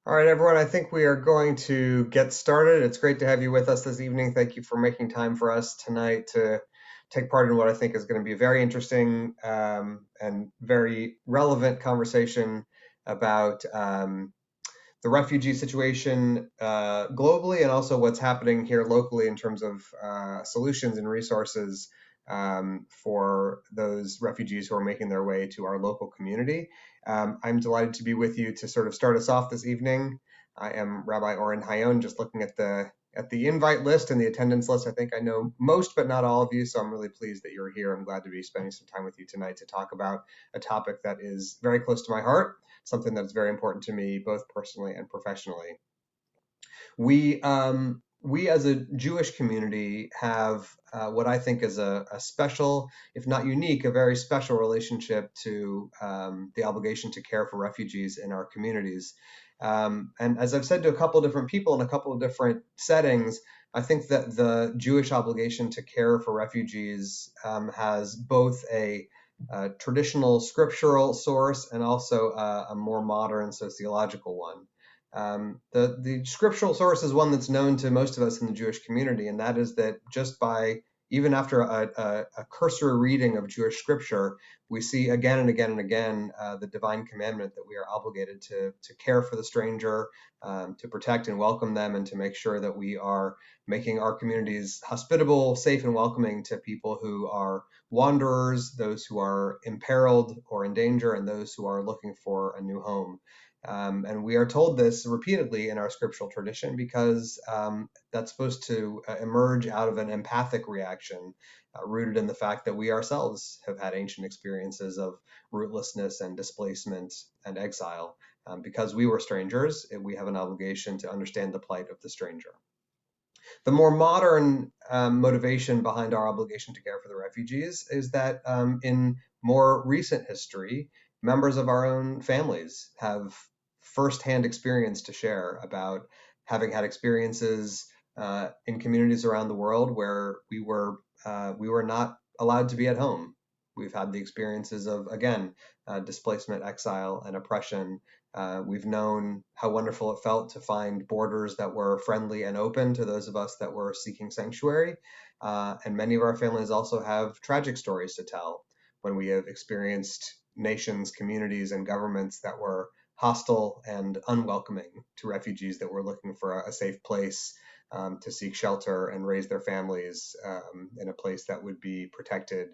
All right, everyone, I think we are going to get started. It's great to have you with us this evening. Thank you for making time for us tonight to take part in what I think is going to be a very interesting and very relevant conversation about the refugee situation globally and also what's happening here locally in terms of solutions and resources for those refugees who are making their way to our local community. I'm delighted to be with you to sort of start us off this evening. I am Rabbi Orient Hayon, just looking at the invite list and the attendance list. I think I know most, but not all of you, so I'm really pleased that you're here. I'm glad to be spending some time with you tonight to talk about a topic that is very close to my heart, something that's very important to me, both personally and professionally. We as a Jewish community have what I think is a special, if not unique, a very special relationship to the obligation to care for refugees in our communities. And as I've said to a couple of different people in a couple of different settings, I think that the Jewish obligation to care for refugees has both a traditional scriptural source and also a more modern sociological one. The scriptural source is one that's known to most of us in the Jewish community, and that is that just by even after a cursory reading of Jewish scripture, we see again and again and again the divine commandment that we are obligated to care for the stranger, to protect and welcome them, and to make sure that we are making our communities hospitable, safe, and welcoming to people who are wanderers, those who are imperiled or in danger, and those who are looking for a new home. And we are told this repeatedly in our scriptural tradition because that's supposed to emerge out of an empathic reaction rooted in the fact that we ourselves have had ancient experiences of rootlessness and displacement and exile. Because we were strangers, we have an obligation to understand the plight of the stranger. The more modern motivation behind our obligation to care for the refugees is that in more recent history, members of our own families have firsthand experience to share about having had experiences in communities around the world where we were not allowed to be at home. We've had the experiences of, again, displacement, exile, and oppression. We've known how wonderful it felt to find borders that were friendly and open to those of us that were seeking sanctuary. And many of our families also have tragic stories to tell when we have experienced nations, communities, and governments that were hostile and unwelcoming to refugees that were looking for a safe place to seek shelter and raise their families in a place that would be protected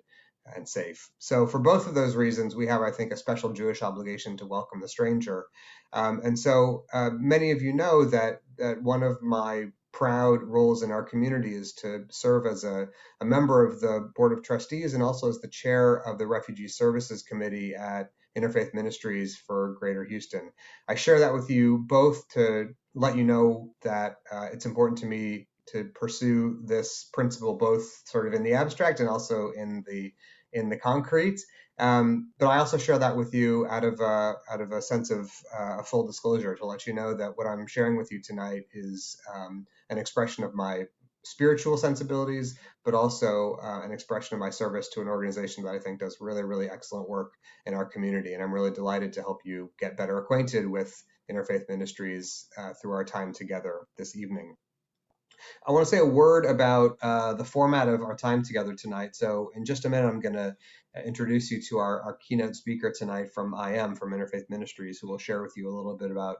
and safe. So for both of those reasons, we have, I think, a special Jewish obligation to welcome the stranger. And so many of you know that one of my proud roles in our community is to serve as a member of the Board of Trustees and also as the chair of the Refugee Services Committee at Interfaith Ministries for Greater Houston. I share that with you both to let you know that it's important to me to pursue this principle both sort of in the abstract and also in the concrete. But I also share that with you out of a sense of full disclosure to let you know that what I'm sharing with you tonight is an expression of my spiritual sensibilities, but also an expression of my service to an organization that I think does really, really excellent work in our community. And I'm really delighted to help you get better acquainted with Interfaith Ministries through our time together this evening. I want to say a word about the format of our time together tonight. So in just a minute, I'm going to introduce you to our keynote speaker tonight from Interfaith Ministries, who will share with you a little bit about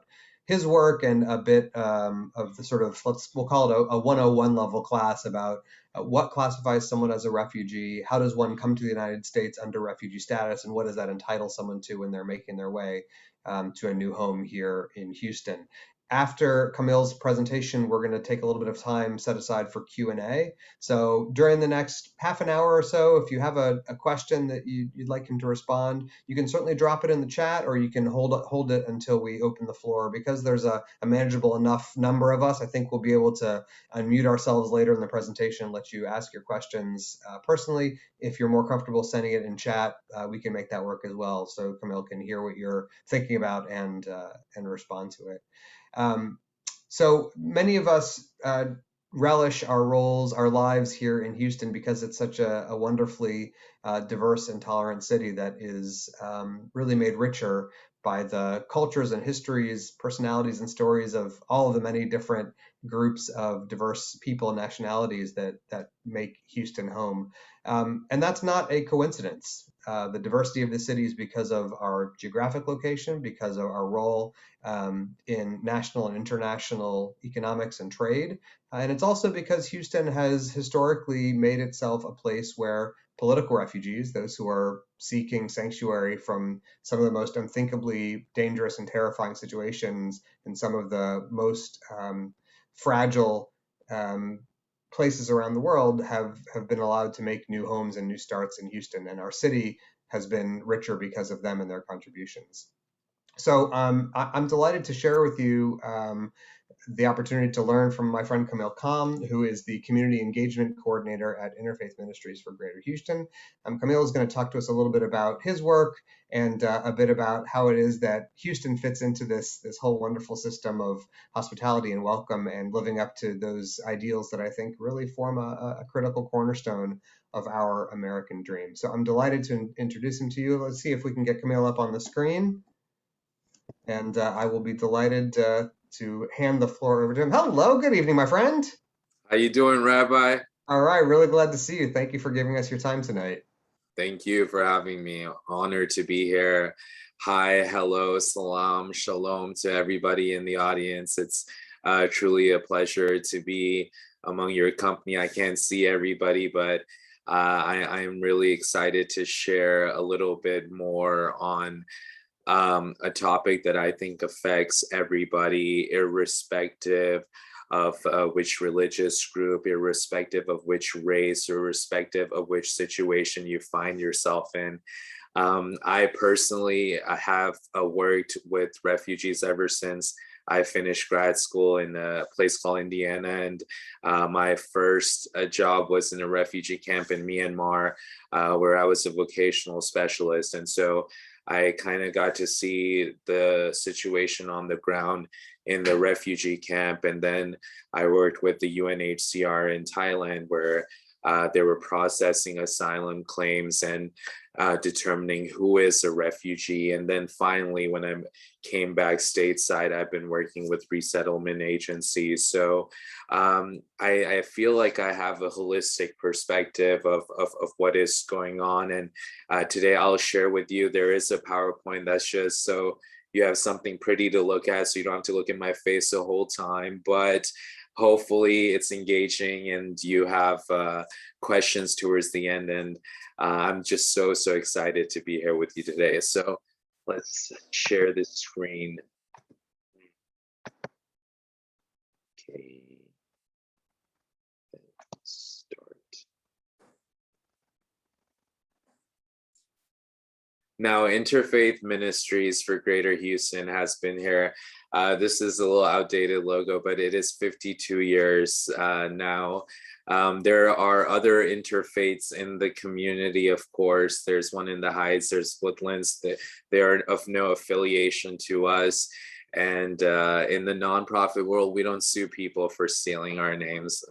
his work and a bit of the sort of, we'll call it a 101 level class about what classifies someone as a refugee, how does one come to the United States under refugee status, and what does that entitle someone to when they're making their way to a new home here in Houston. After Camille's presentation, we're going to take a little bit of time set aside for Q&A. So during the next half an hour or so, if you have a question that you'd like him to respond, you can certainly drop it in the chat, or you can hold it until we open the floor. Because there's a manageable enough number of us, I think we'll be able to unmute ourselves later in the presentation and let you ask your questions personally. If you're more comfortable sending it in chat, we can make that work as well, so Camille can hear what you're thinking about and respond to it. So many of us relish our roles, our lives here in Houston because it's such a wonderfully diverse and tolerant city that is really made richer by the cultures and histories, personalities and stories of all of the many different groups of diverse people and nationalities that make Houston home. And that's not a coincidence. The diversity of the city is because of our geographic location, because of our role in national and international economics and trade. And it's also because Houston has historically made itself a place where political refugees, those who are seeking sanctuary from some of the most unthinkably dangerous and terrifying situations in some of the most fragile places around the world, have been allowed to make new homes and new starts in Houston. And our city has been richer because of them and their contributions. So I'm delighted to share with you the opportunity to learn from my friend Camille Kam, who is the Community Engagement Coordinator at Interfaith Ministries for Greater Houston. Camille is going to talk to us a little bit about his work and a bit about how it is that Houston fits into this whole wonderful system of hospitality and welcome and living up to those ideals that I think really form a critical cornerstone of our American dream. So I'm delighted to introduce him to you. Let's see if we can get Camille up on the screen. And I will be delighted to hand the floor over to him. Hello, good evening, my friend. How you doing, Rabbi? All right, really glad to see you. Thank you for giving us your time tonight. Thank you for having me. Honored to be here. Hi, hello, salam, shalom to everybody in the audience. It's truly a pleasure to be among your company. I can't see everybody, but I'm really excited to share a little bit more on a topic that I think affects everybody, irrespective of which religious group, irrespective of which race, irrespective of which situation you find yourself in. I personally have worked with refugees ever since I finished grad school in a place called Indiana, and my first job was in a refugee camp in Myanmar, where I was a vocational specialist. And so I kind of got to see the situation on the ground in the refugee camp. And then I worked with the UNHCR in Thailand, where they were processing asylum claims and determining who is a refugee. And then finally, when I came back stateside, I've been working with resettlement agencies. So I feel like I have a holistic perspective of what is going on. And today I'll share with you, there is a PowerPoint that's just so you have something pretty to look at, so you don't have to look at my face the whole time. But hopefully it's engaging and you have questions towards the end. And I'm just so excited to be here with you today. So let's share this screen. Okay, let's start. Now, Interfaith Ministries for Greater Houston has been here. This is a little outdated logo, but it is 52 years now. There are other interfaiths in the community, of course. There's one in the Heights, there's Woodlands. They are of no affiliation to us. And in the nonprofit world, we don't sue people for stealing our names.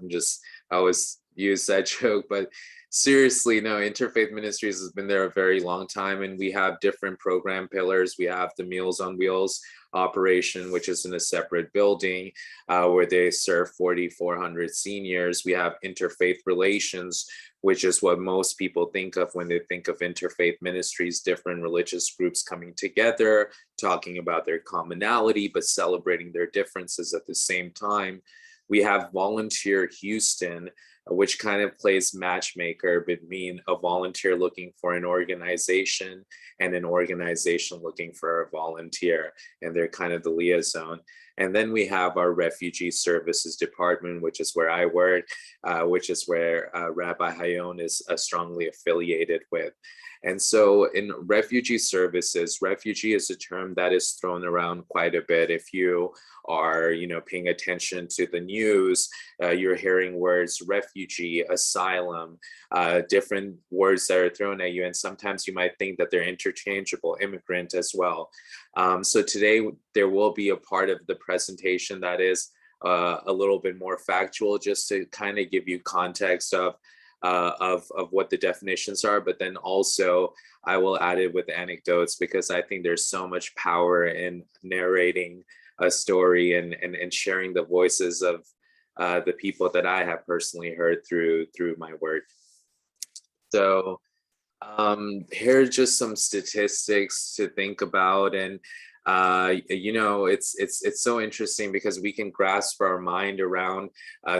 I always use that joke, but seriously, no, Interfaith Ministries has been there a very long time, and we have different program pillars. We have the Meals on Wheels operation, which is in a separate building where they serve 4,400 seniors. We have Interfaith Relations, which is what most people think of when they think of interfaith ministries, different religious groups coming together, talking about their commonality, but celebrating their differences at the same time. We have Volunteer Houston, which kind of plays matchmaker between a volunteer looking for an organization and an organization looking for a volunteer, and they're kind of the liaison. And then we have our Refugee Services department, which is where I work, which is where Rabbi Hayon is strongly affiliated with. And so in Refugee Services, refugee is a term that is thrown around quite a bit. If you are, paying attention to the news, you're hearing words refugee, asylum, different words that are thrown at you. And sometimes you might think that they're interchangeable, immigrant as well. So today there will be a part of the presentation that is a little bit more factual, just to kind of give you context of of what the definitions are, but then also I will add it with anecdotes, because I think there's so much power in narrating a story and sharing the voices of the people that I have personally heard through my work. So here are just some statistics to think about. And it's so interesting because we can grasp our mind around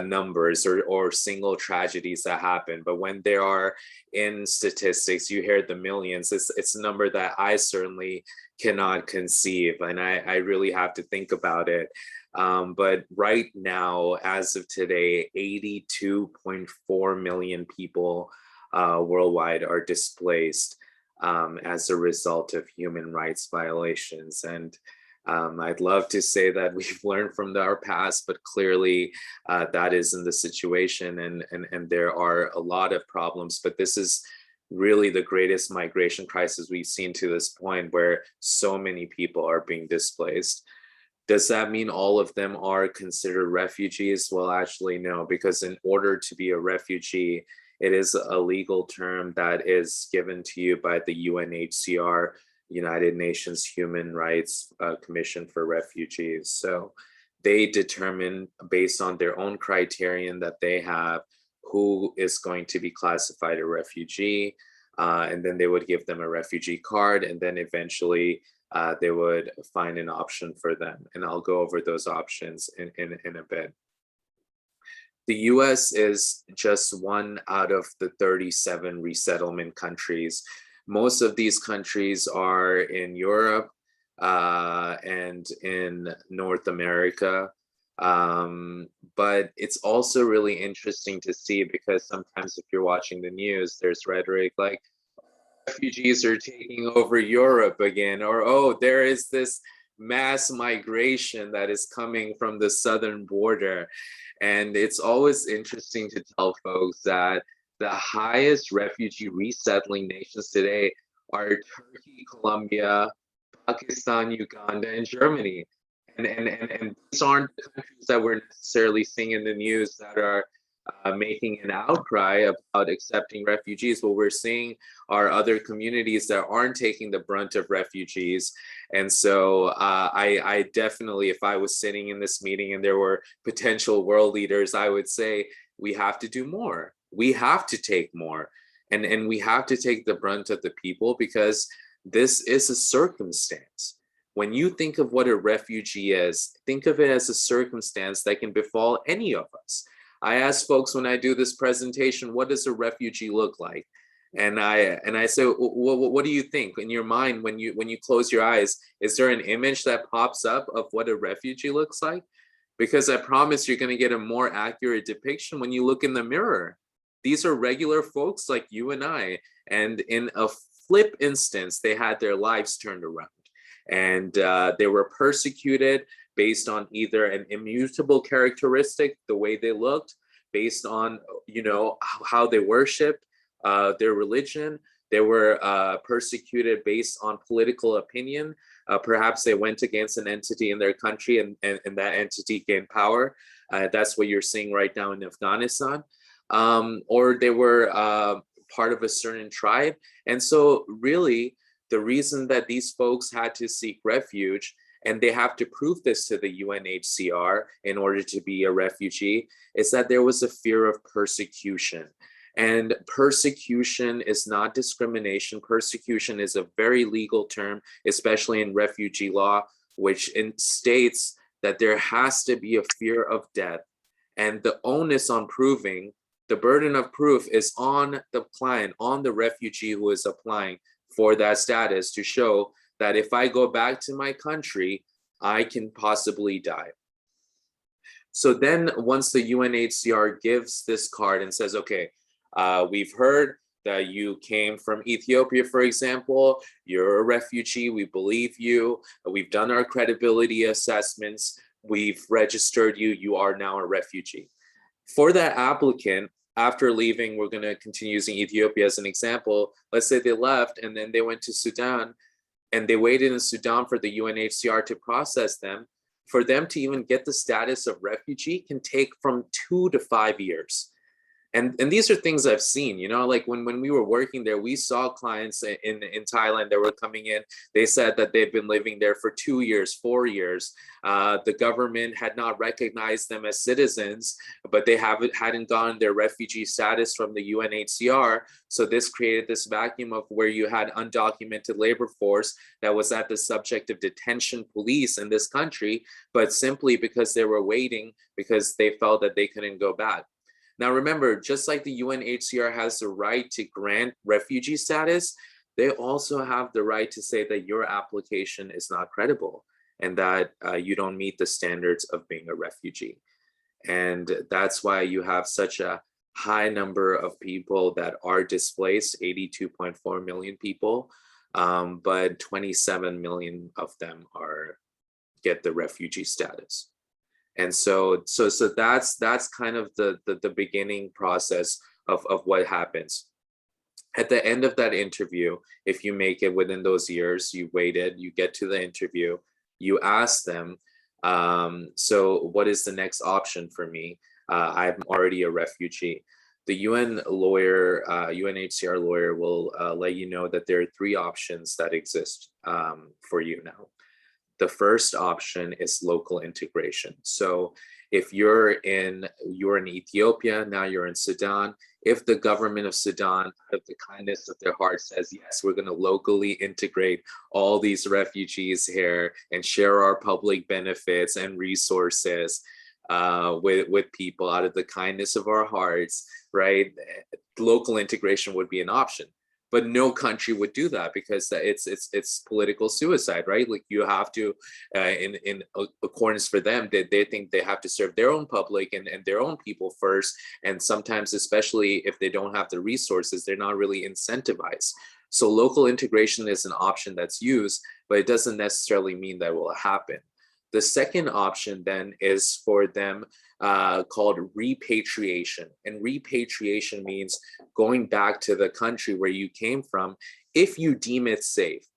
numbers or single tragedies that happen, but when they are in statistics, you hear the millions. It's a number that I certainly cannot conceive, and I really have to think about it. But right now, as of today, 82.4 million people worldwide are displaced as a result of human rights violations. And I'd love to say that we've learned from our past, but clearly that isn't the situation. And there are a lot of problems, but this is really the greatest migration crisis we've seen to this point, where so many people are being displaced. Does that mean all of them are considered refugees? Well, actually, no, because in order to be a refugee, it is a legal term that is given to you by the UNHCR, United Nations Human Rights Commission for Refugees. So they determine, based on their own criterion that they have, who is going to be classified a refugee, and then they would give them a refugee card, and then eventually they would find an option for them. And I'll go over those options in a bit. The US is just one out of the 37 resettlement countries. Most of these countries are in Europe and in North America. But it's also really interesting to see, because sometimes if you're watching the news, there's rhetoric like refugees are taking over Europe again, or oh, there is this mass migration that is coming from the southern border. And it's always interesting to tell folks that the highest refugee resettling nations today are Turkey, Colombia, Pakistan, Uganda, and Germany. And these aren't countries that we're necessarily seeing in the news that are making an outcry about accepting refugees. What we're seeing are other communities that aren't taking the brunt of refugees. And so I definitely, if I was sitting in this meeting and there were potential world leaders, I would say we have to do more. We have to take more. And we have to take the brunt of the people, because this is a circumstance. When you think of what a refugee is, think of it as a circumstance that can befall any of us. I ask folks when I do this presentation, what does a refugee look like? And I say, what do you think in your mind when you close your eyes? Is there an image that pops up of what a refugee looks like? Because I promise you're going to get a more accurate depiction when you look in the mirror. These are regular folks like you and I. And in a flip instance, they had their lives turned around. And they were persecuted based on either an immutable characteristic, the way they looked, based on how they worshiped, their religion. They were persecuted based on political opinion. Perhaps they went against an entity in their country, and that entity gained power. That's what you're seeing right now in Afghanistan. Or they were part of a certain tribe. And so really, the reason that these folks had to seek refuge, and they have to prove this to the UNHCR in order to be a refugee, is that there was a fear of persecution. And persecution is not discrimination. Persecution is a very legal term, especially in refugee law, which states that there has to be a fear of death. And the onus on proving, the burden of proof is on the client, on the refugee who is applying for that status, to show that if I go back to my country, I can possibly die. So then once the UNHCR gives this card and says, okay, we've heard that you came from Ethiopia, for example, you're a refugee, we believe you, we've done our credibility assessments, we've registered you, you are now a refugee. For that applicant, after leaving, we're gonna continue using Ethiopia as an example, let's say they left and then they went to Sudan, and they waited in Sudan for the UNHCR to process them. For them to even get the status of refugee can take from 2 to 5 years. And these are things I've seen, like when we were working there, we saw clients in Thailand that were coming in. They said that they've been living there for 2 years, 4 years. The government had not recognized them as citizens, but they hadn't gotten their refugee status from the UNHCR. So this created this vacuum of where you had undocumented labor force that was at the subject of detention police in this country, but simply because they were waiting because they felt that they couldn't go back. Now, remember, just like the UNHCR has the right to grant refugee status, they also have the right to say that your application is not credible and that you don't meet the standards of being a refugee. And that's why you have such a high number of people that are displaced, 82.4 million people, but 27 million of them get the refugee status. And so that's kind of the beginning process of what happens. At the end of that interview, if you make it within those years, you waited, you get to the interview, you ask them, so what is the next option for me? I'm already a refugee. The UNHCR lawyer will let you know that there are 3 options that exist for you now. The first option is local integration. So if you're in Ethiopia, now you're in Sudan, if the government of Sudan, out of the kindness of their heart, says, yes, we're going to locally integrate all these refugees here and share our public benefits and resources with people out of the kindness of our hearts, right? Local integration would be an option. But no country would do that because it's political suicide, right? Like you have to, in accordance for them, they think they have to serve their own public and their own people first. And sometimes, especially if they don't have the resources, they're not really incentivized. So local integration is an option that's used, but it doesn't necessarily mean that will happen. The second option then is for them called repatriation. And repatriation means going back to the country where you came from if you deem it safe.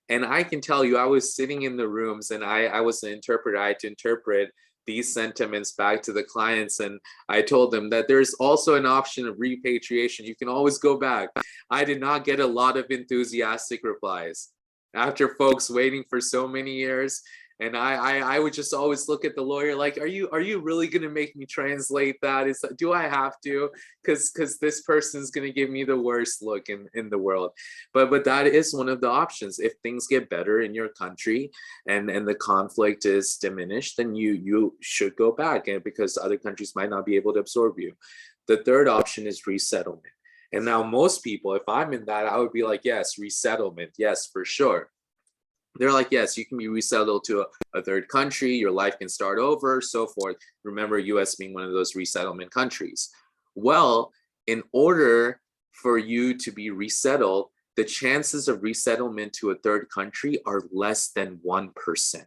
And I can tell you, I was sitting in the rooms and I was an interpreter. I had to interpret these sentiments back to the clients. And I told them that there's also an option of repatriation. You can always go back. I did not get a lot of enthusiastic replies. After folks waiting for so many years, and I would just always look at the lawyer like, are you really going to make me translate that? Do I have to? Because this person's going to give me the worst look in the world. But that is one of the options. If things get better in your country and the conflict is diminished, then you should go back, and because other countries might not be able to absorb you. The third option is resettlement. And now most people, if I'm in that, I would be like, yes, resettlement. Yes, for sure. They're like, yes, you can be resettled to a third country, your life can start over, so forth. Remember, US being one of those resettlement countries. Well, in order for you to be resettled, the chances of resettlement to a third country are less than 1%.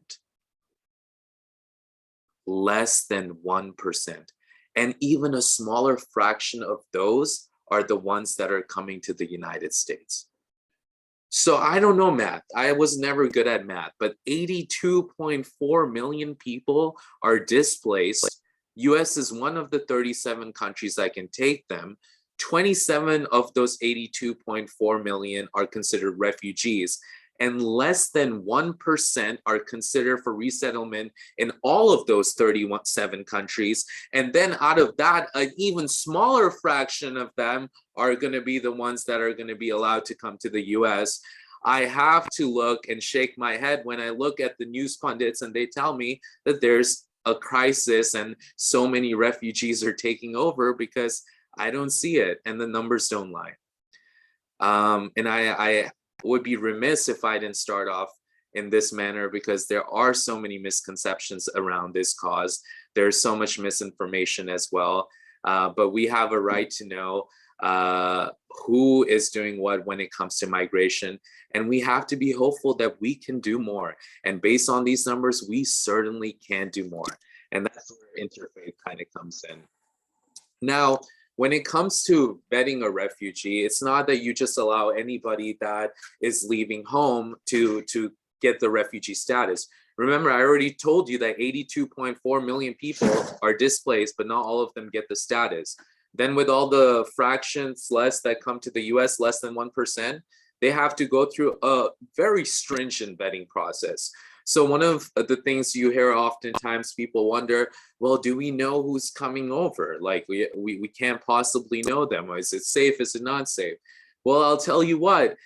Less than 1%. And even a smaller fraction of those are the ones that are coming to the United States. So I don't know math. I was never good at math, but 82.4 million people are displaced. US is one of the 37 countries that can take them. 27 of those 82.4 million are considered refugees, and less than 1% are considered for resettlement in all of those 37 countries. And then out of that, an even smaller fraction of them are going to be the ones that are going to be allowed to come to the US. I have to look and shake my head when I look at the news pundits and they tell me that there's a crisis and so many refugees are taking over, because I don't see it and the numbers don't lie. And I would be remiss if I didn't start off in this manner, because there are so many misconceptions around this cause. There's so much misinformation as well. But we have a right to know who is doing what when it comes to migration. And we have to be hopeful that we can do more. And based on these numbers, we certainly can do more. And that's where Interfaith kind of comes in. Now, when it comes to vetting a refugee, it's not that you just allow anybody that is leaving home to get the refugee status. Remember, I already told you that 82.4 million people are displaced, but not all of them get the status. Then with all the fractions less that come to the US, less than 1%, they have to go through a very stringent vetting process. So one of the things you hear oftentimes, people wonder, well, do we know who's coming over? Like we can't possibly know them. Is it safe? Is it not safe? Well, I'll tell you what,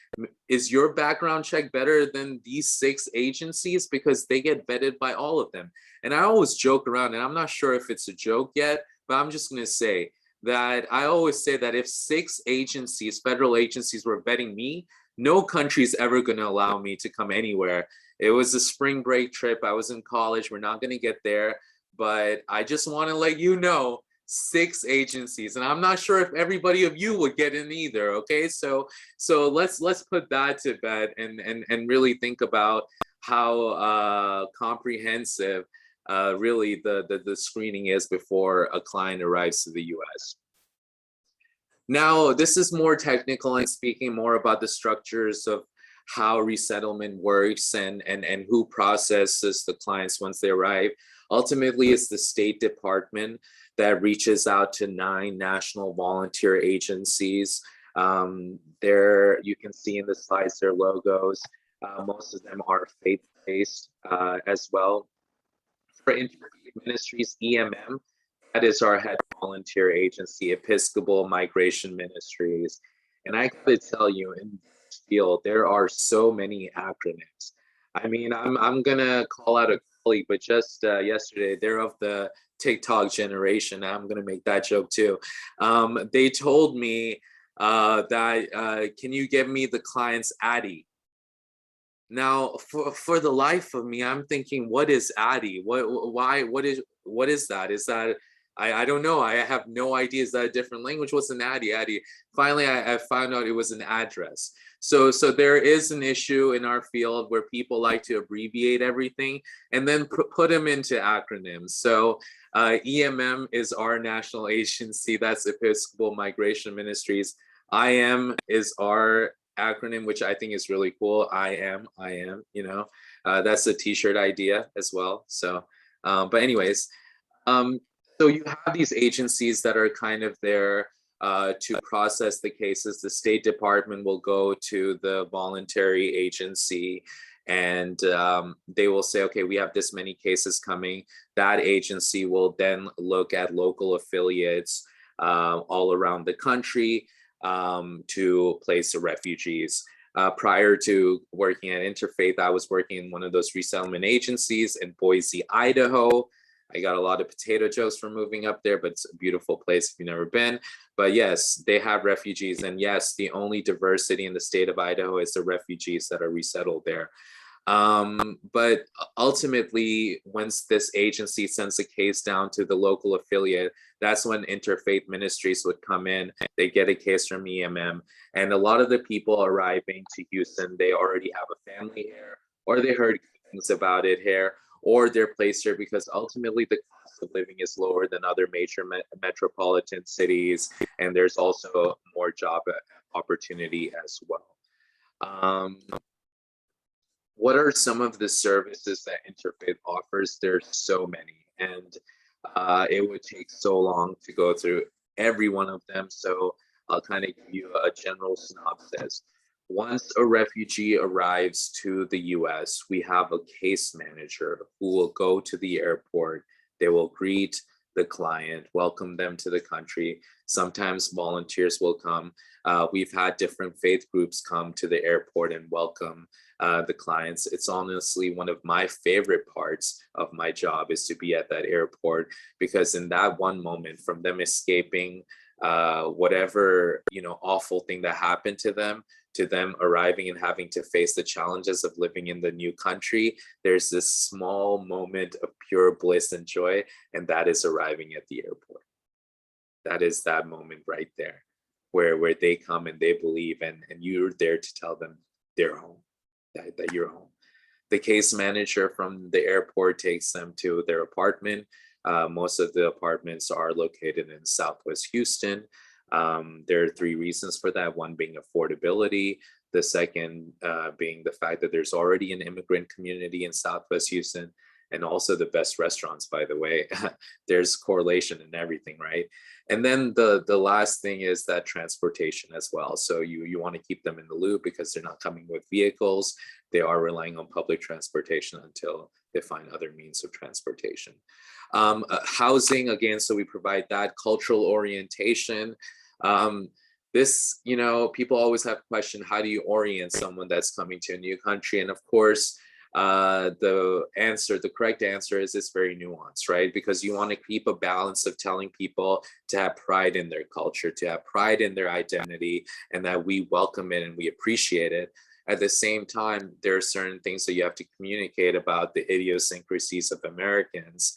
is your background check better than these 6 agencies? Because they get vetted by all of them. And I always joke around, and I'm not sure if it's a joke yet, but I'm just going to say that I always say that if 6 agencies, federal agencies, were vetting me, no country's ever going to allow me to come anywhere. It was a spring break trip. I was in college. We're not going to get there. But I just want to let you know, 6 agencies, and I'm not sure if everybody of you would get in either. Okay, so let's put that to bed and really think about how comprehensive really the screening is before a client arrives to the US. Now, this is more technical and speaking more about the structures of how resettlement works and who processes the clients once they arrive. Ultimately, it's the State Department that reaches out to 9 national volunteer agencies. There, you can see in the slides their logos. Most of them are faith-based as well. For Interfaith Ministries, EMM, that is our head volunteer agency, Episcopal Migration Ministries. And I gotta tell you, in this field, there are so many acronyms. I mean, I'm gonna call out a colleague, but just yesterday, they're of the TikTok generation. I'm gonna make that joke too. They told me that can you give me the client's ADDI? Now, for the life of me, I'm thinking, what is ADDI? What is that? Is that I don't know. I have no idea. Is that a different language? What's an ADDI? ADDI. Finally, I found out it was an address. So there is an issue in our field where people like to abbreviate everything and then put them into acronyms. So EMM is our national agency. That's Episcopal Migration Ministries. IM is our acronym, which I think is really cool. I am, you know, that's a t-shirt idea as well. So, but anyways, so you have these agencies that are kind of there to process the cases. The State Department will go to the voluntary agency and they will say, okay, we have this many cases coming. That agency will then look at local affiliates all around the country to place the refugees. Prior to working at Interfaith, I was working in one of those resettlement agencies in Boise, Idaho. I got a lot of potato jokes for moving up there, but it's a beautiful place if you've never been. But yes, they have refugees. And yes, the only diversity in the state of Idaho is the refugees that are resettled there. But ultimately, once this agency sends a case down to the local affiliate, that's when Interfaith Ministries would come in. They get a case from EMM. And a lot of the people arriving to Houston, they already have a family here, or they heard things about it here, or they're placed here because ultimately the cost of living is lower than other major metropolitan cities. And there's also more job opportunity as well. What are some of the services that Interfaith offers? There's so many, and it would take so long to go through every one of them. So I'll kind of give you a general synopsis. Once a refugee arrives to the US, we have a case manager who will go to the airport. They will greet the client, welcome them to the country. Sometimes volunteers will come. We've had different faith groups come to the airport and welcome the clients. It's honestly one of my favorite parts of my job is to be at that airport, because in that one moment from them escaping whatever, you know, awful thing that happened to them arriving and having to face the challenges of living in the new country, there's this small moment of pure bliss and joy, and that is arriving at the airport. That is that moment right there where they come and they believe, and you're there to tell them they're home, that you're home. The case manager from the airport takes them to their apartment. Most of the apartments are located in Southwest Houston. There are 3 reasons for that. One being affordability. The second being the fact that there's already an immigrant community in Southwest Houston. and also the best restaurants, by the way. There's correlation in everything, right? And then the last thing is that transportation as well. So you want to keep them in the loop because they're not coming with vehicles. They are relying on public transportation until they find other means of transportation. Housing, again, so we provide that. Cultural orientation. This, people always have question, how do you orient someone that's coming to a new country? And of course, the correct answer is it's very nuanced, right? Because you want to keep a balance of telling people to have pride in their culture, to have pride in their identity, and that we welcome it and we appreciate it. At the same time, there are certain things that you have to communicate about the idiosyncrasies of Americans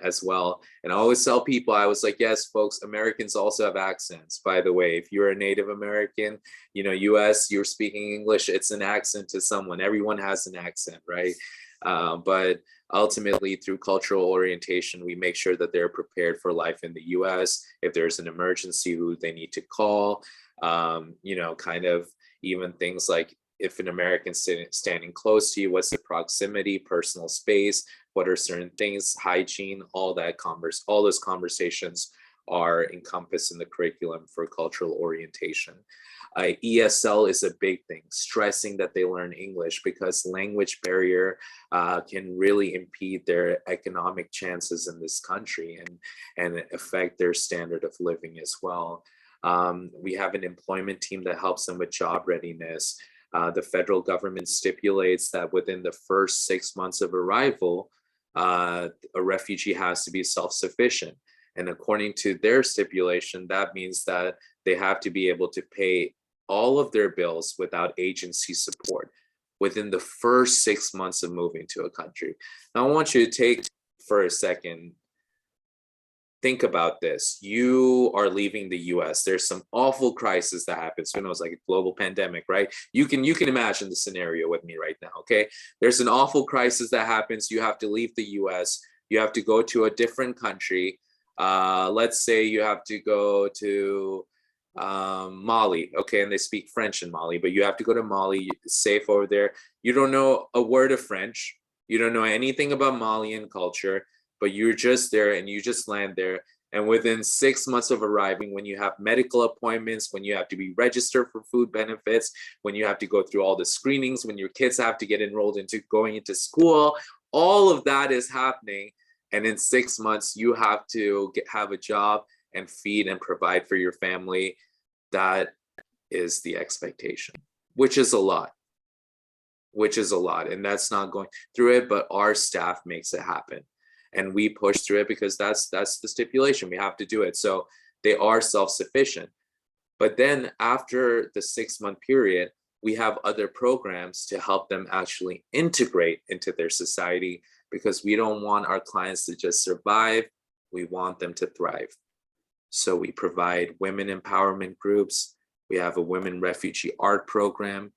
as well. And I always tell people, I was like, yes, folks, Americans also have accents. By the way, if you're a Native American, US, you're speaking English, it's an accent to someone. Everyone has an accent, right? But ultimately, through cultural orientation, we make sure that they're prepared for life in the US. If there's an emergency, who they need to call, kind of even things like, if an American's standing close to you, what's the proximity, personal space, what are certain things, hygiene, all those conversations are encompassed in the curriculum for cultural orientation. ESL is a big thing, stressing that they learn English, because language barrier can really impede their economic chances in this country and affect their standard of living as well. We have an employment team that helps them with job readiness. The federal government stipulates that within the first 6 months of arrival, a refugee has to be self-sufficient. And according to their stipulation, that means that they have to be able to pay all of their bills without agency support within the first 6 months of moving to a country. Now, I want you to take for a second, think about this. You are leaving the US. There's some awful crisis that happens. Who knows, like a global pandemic, right? You can imagine the scenario with me right now, okay? There's an awful crisis that happens. You have to leave the US. You have to go to a different country. Let's say you have to go to Mali, okay? And they speak French in Mali, but you have to go to Mali, safe over there. You don't know a word of French. You don't know anything about Malian culture, but you're just there and you just land there. And within 6 months of arriving, when you have medical appointments, when you have to be registered for food benefits, when you have to go through all the screenings, when your kids have to get enrolled into going into school, all of that is happening. And in 6 months, you have to have a job and feed and provide for your family. That is the expectation, which is a lot. And that's not going through it, but our staff makes it happen. And we push through it because that's the stipulation. We have to do it. So they are self-sufficient. But then after the 6 month period, we have other programs to help them actually integrate into their society, because we don't want our clients to just survive. We want them to thrive. So we provide women empowerment groups. We have a women refugee art program.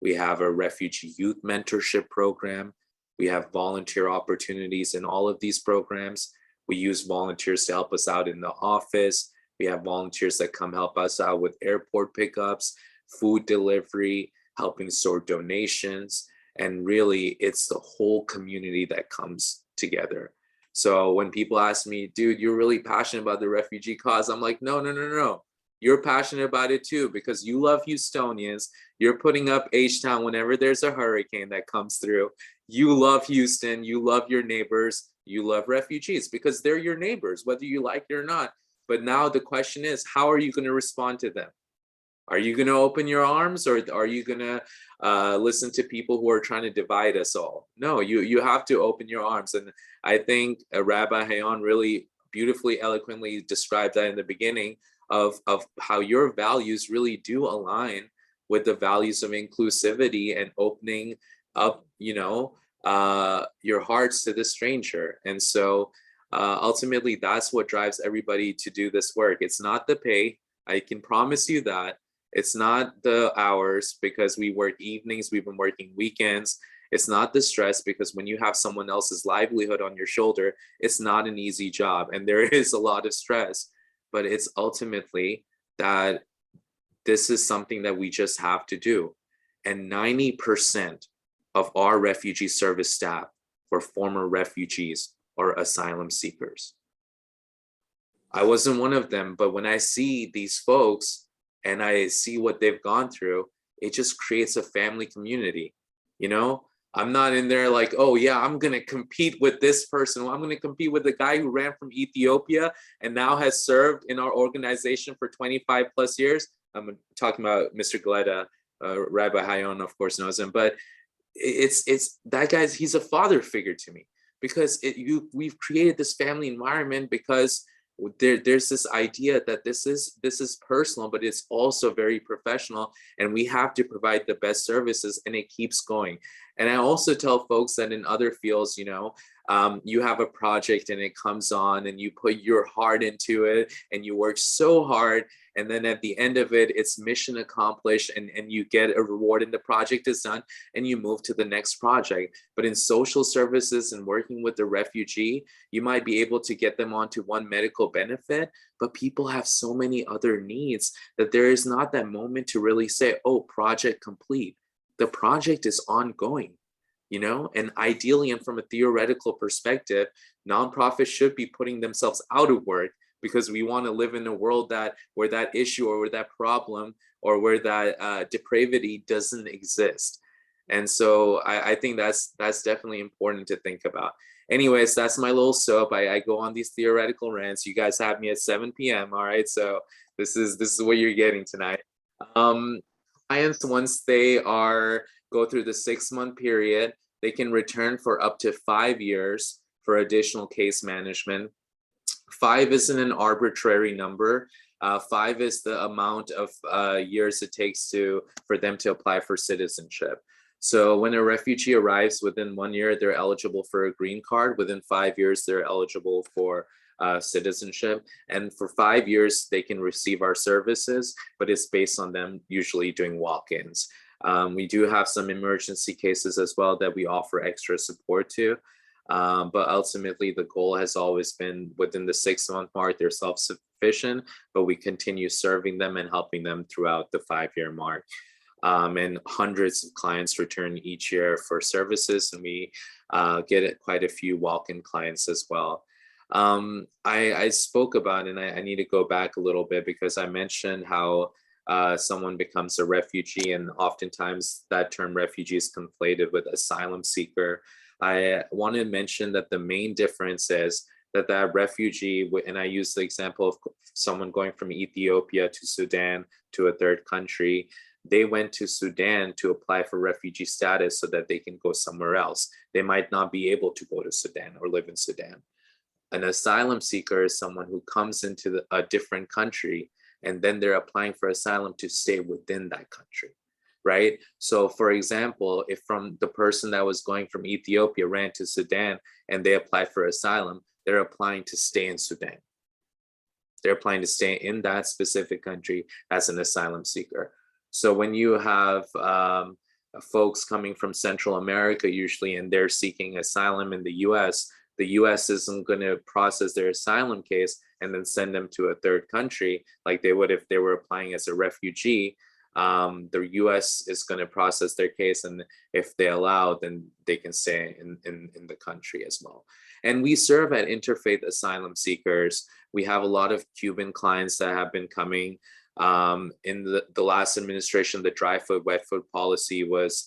We have a refugee youth mentorship program. We have volunteer opportunities in all of these programs. We use volunteers to help us out in the office. We have volunteers that come help us out with airport pickups, food delivery, helping sort donations. And really, it's the whole community that comes together. So when people ask me, dude, you're really passionate about the refugee cause, I'm like, no. You're passionate about it too, because you love Houstonians. You're putting up H-Town whenever there's a hurricane that comes through. You love Houston, you love your neighbors, you love refugees because they're your neighbors, whether you like it or not. But now the question is, how are you going to respond to them? Are you going to open your arms, or are you going to listen to people who are trying to divide us all? No, you have to open your arms. And I think Rabbi Hayon really beautifully, eloquently described that in the beginning of how your values really do align with the values of inclusivity and opening up, your hearts to the stranger. And so ultimately, that's what drives everybody to do this work. It's not the pay. I can promise you that. It's not the hours, because we work evenings, we've been working weekends. It's not the stress, because when you have someone else's livelihood on your shoulder, it's not an easy job. And there is a lot of stress, but it's ultimately that this is something that we just have to do. And 90% of our refugee service staff for former refugees or asylum seekers. I wasn't one of them, but when I see these folks and I see what they've gone through, it just creates a family community. You know, I'm not in there like, oh yeah, I'm going to compete with this person. Well, I'm going to compete with the guy who ran from Ethiopia and now has served in our organization for 25 plus years. I'm talking about Mr. Galetta. Rabbi Hayon, of course, knows him, but it's that guy's, he's a father figure to me, because we've created this family environment because there's this idea that this is personal, but it's also very professional, and we have to provide the best services, and it keeps going. And I also tell folks that in other fields, you know, you have a project and it comes on and you put your heart into it and you work so hard, and then at the end of it, it's mission accomplished, and you get a reward and the project is done and you move to the next project. But in social services and working with the refugee, you might be able to get them onto one medical benefit, but people have so many other needs that there is not that moment to really say, oh, project complete. The project is ongoing, you know, and ideally, and from a theoretical perspective, nonprofits should be putting themselves out of work, because we want to live in a world where that issue or where that problem or where that depravity doesn't exist. And so I think that's definitely important to think about. Anyways, that's my little soap. I go on these theoretical rants. You guys have me at 7 p.m. All right, so this is what you're getting tonight. Clients, once they go through the 6-month period, they can return for up to 5 years for additional case management. 5 isn't an arbitrary number. 5 is the amount of years it takes for them to apply for citizenship. So when a refugee arrives, within 1 year, they're eligible for a green card. Within 5 years, they're eligible for citizenship. And for 5 years, they can receive our services, but it's based on them usually doing walk-ins. We do have some emergency cases as well that we offer extra support to. But ultimately, the goal has always been within the 6-month mark, they're self-sufficient, but we continue serving them and helping them throughout the 5-year mark. And hundreds of clients return each year for services, and we get quite a few walk-in clients as well. I spoke about, and I need to go back a little bit, because I mentioned how someone becomes a refugee, and oftentimes that term refugee is conflated with asylum seeker. I want to mention that the main difference is that refugee, and I use the example of someone going from Ethiopia to Sudan to a third country, they went to Sudan to apply for refugee status so that they can go somewhere else. They might not be able to go to Sudan or live in Sudan. An asylum seeker is someone who comes into a different country, and then they're applying for asylum to stay within that country. Right? So for example, if from the person that was going from Ethiopia ran to Sudan and they apply for asylum, they're applying to stay in Sudan. They're applying to stay in that specific country as an asylum seeker. So when you have folks coming from Central America usually, and they're seeking asylum in the US isn't going to process their asylum case and then send them to a third country like they would if they were applying as a refugee. The US is going to process their case, and if they allow, then they can stay in the country as well. And we serve at Interfaith asylum seekers. We have a lot of Cuban clients that have been coming. In the last administration, the dry foot, wet foot policy was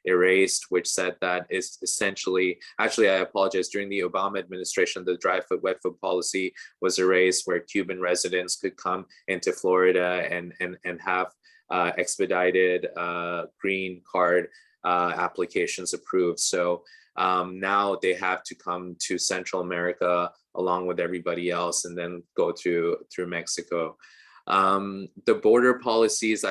erased, which said that is essentially, actually, I apologize, during the Obama administration, the dry foot, wet foot policy was erased, where Cuban residents could come into Florida and have expedited green card applications approved. So now they have to come to Central America along with everybody else and then go through Mexico. The border policies,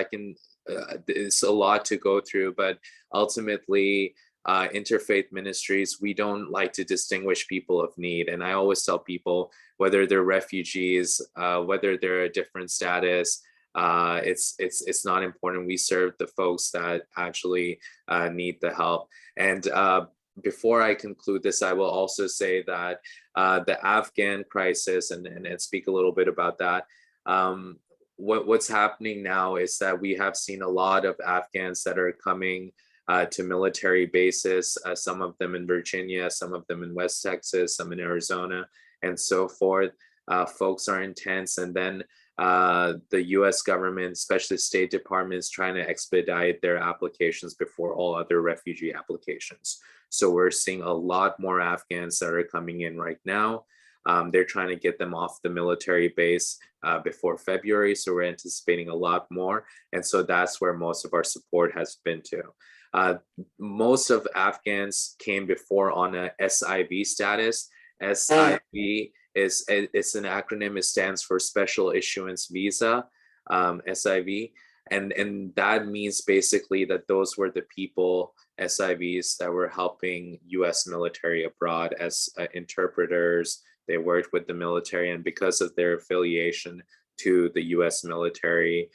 it's a lot to go through, but ultimately Interfaith Ministries, we don't like to distinguish people of need. And I always tell people, whether they're refugees, whether they're a different status, it's not important. We serve the folks that actually need the help. And before I conclude this, I will also say that the Afghan crisis, and speak a little bit about that. What's happening now is that we have seen a lot of Afghans that are coming to military bases, some of them in Virginia, some of them in West Texas, some in Arizona, and so forth. Folks are intense. And then the US government, especially State Department, is trying to expedite their applications before all other refugee applications. So we're seeing a lot more Afghans that are coming in right now. They're trying to get them off the military base before February. So we're anticipating a lot more. And so that's where most of our support has been to. Most of Afghans came before on a SIV status. SIV is it's an acronym. It stands for Special Issuance Visa, SIV. And that means basically that those were the people, SIVs, that were helping US military abroad as interpreters. They worked with the military, and because of their affiliation to the US military,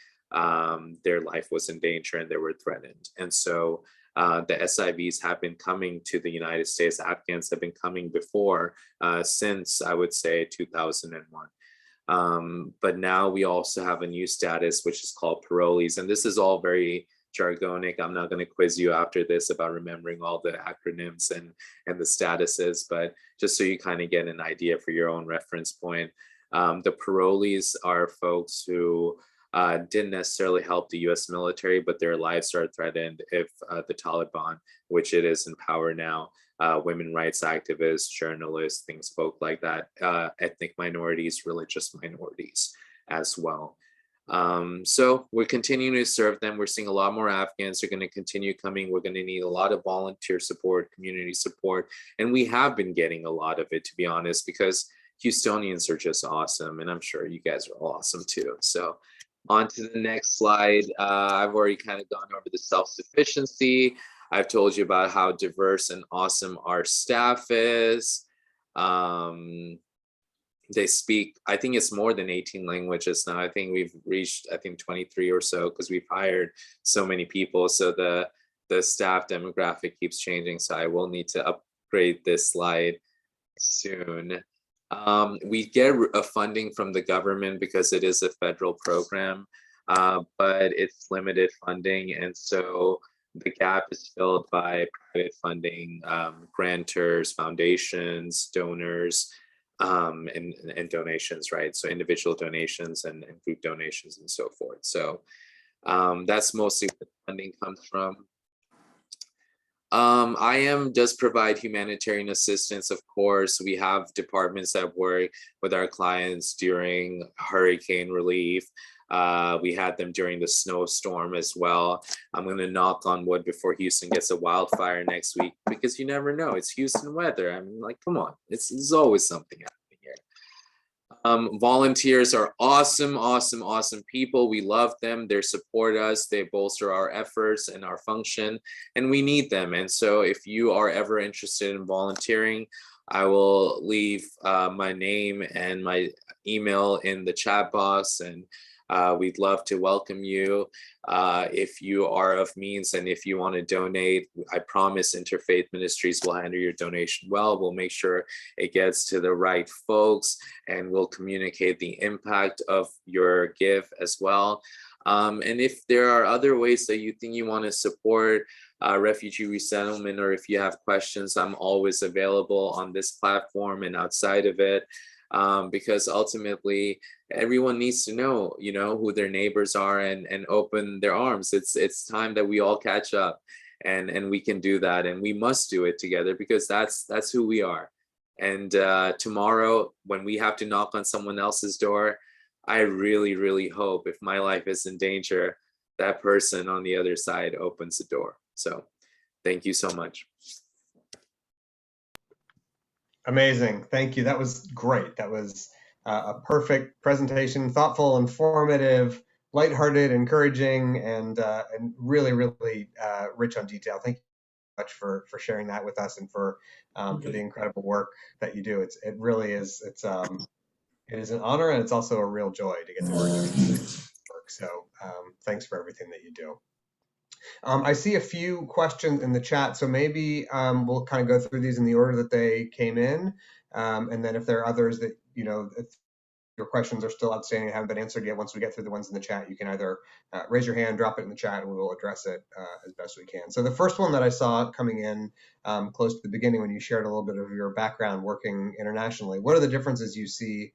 their life was in danger and they were threatened. And so the SIVs have been coming to the United States. Afghans have been coming before, since I would say 2001. But now we also have a new status, which is called parolees. And this is all very jargonic. I'm not going to quiz you after this about remembering all the acronyms and the statuses, but just so you kind of get an idea for your own reference point. The parolees are folks who didn't necessarily help the US military, but their lives are threatened if the Taliban, which it is in power now, women rights activists, journalists, things, folk like that, ethnic minorities, religious minorities as well. So we're continuing to serve them. We're seeing a lot more Afghans are going to continue coming. We're going to need a lot of volunteer support, community support, and we have been getting a lot of it, to be honest, because Houstonians are just awesome, and I'm sure you guys are all awesome too. So on to the next slide. I've already kind of gone over the self-sufficiency. I've told you about how diverse and awesome our staff is. They speak, I think it's more than 18 languages now. I think we've reached, 23 or so, because we've hired so many people. So the staff demographic keeps changing. So I will need to upgrade this slide soon. We get a funding from the government because it is a federal program, but it's limited funding. And so the gap is filled by private funding, grantors, foundations, donors, and donations, right? So individual donations and group donations and so forth. So that's mostly where the funding comes from. IM does provide humanitarian assistance, of course. We have departments that work with our clients during hurricane relief. We had them during the snowstorm as well. I'm going to knock on wood before Houston gets a wildfire next week, because you never know. It's Houston weather. I mean, like, come on. There's always something happening here. Volunteers are awesome, awesome, awesome people. We love them. They support us. They bolster our efforts and our function, and we need them. And so if you are ever interested in volunteering, I will leave my name and my email in the chat box, and we'd love to welcome you. If you are of means and if you want to donate, I promise Interfaith Ministries will handle your donation well. We'll make sure it gets to the right folks, and we'll communicate the impact of your give as well. And if there are other ways that you think you want to support refugee resettlement, or if you have questions, I'm always available on this platform and outside of it. Because ultimately everyone needs to know, who their neighbors are and open their arms. It's time that we all catch up, and we can do that, and we must do it together, because that's who we are. And tomorrow, when we have to knock on someone else's door, I really, really hope, if my life is in danger, that person on the other side opens the door. So thank you so much. Amazing. Thank you. That was great. That was a perfect presentation, thoughtful, informative, lighthearted, encouraging, and really, really rich on detail. Thank you so much for sharing that with us, and for the incredible work that you do. It really is. It is an honor, and it's also a real joy to get to work with you. So thanks for everything that you do. I see a few questions in the chat, so maybe we'll kind of go through these in the order that they came in, and then if there are others that your questions are still outstanding and haven't been answered yet, once we get through the ones in the chat, you can either raise your hand, drop it in the chat, and we will address it as best we can. So the first one that I saw coming in close to the beginning, when you shared a little bit of your background working internationally, what are the differences you see